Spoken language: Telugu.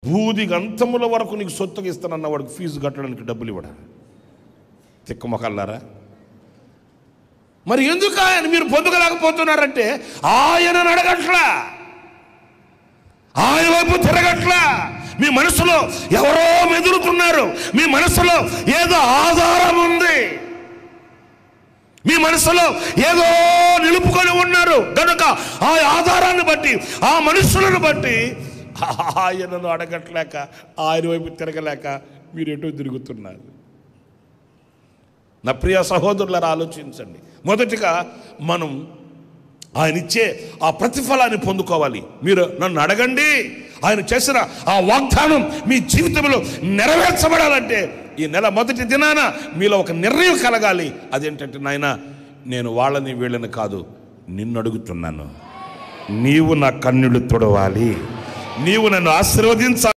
భూదిగంతముల వరకు నీకు సొత్తుగా ఇస్తానన్న వాడికి ఫీజు కట్టడానికి డబ్బులు ఇవ్వడా? తిక్కమొకల్లారా. మరి ఎందుకు ఆయన మీరు పొందుకోలేకపోతున్నారంటే ఆయనను అడగట్లా, ఆయన వైపు తిరగట్లా. మీ మనసులో ఎవరో మెదులుతున్నారు, మీ మనసులో ఏదో ఆధారం ఉంది, మీ మనసులో ఏదో నిలుపుకొని ఉన్నారు. కనుక ఆ ఆధారాన్ని బట్టి, ఆ మనుషులను బట్టి ఆయనను అడగట్లేక, ఆయన వైపు తిరగలేక మీరు ఎటో తిరుగుతున్నారు. నా ప్రియ సహోదరులారా, ఆలోచించండి. మొదటిగా మనం ఆయన ఇచ్చే ఆ ప్రతిఫలాన్ని పొందుకోవాలి. మీరు నన్ను అడగండి, ఆయన చేసిన ఆ వాగ్దానం మీ జీవితంలో నెరవేర్చబడాలంటే ఈ నెల మొదటి దినాన మీలో ఒక నిర్ణయం కలగాలి. అదేంటంటే, నాయనా నేను వాళ్ళని వీళ్ళని కాదు, నిన్ను అడుగుతున్నాను. నీవు నా కన్నులు తుడవాలి, నీవు నన్ను ఆశీర్వదించాలి.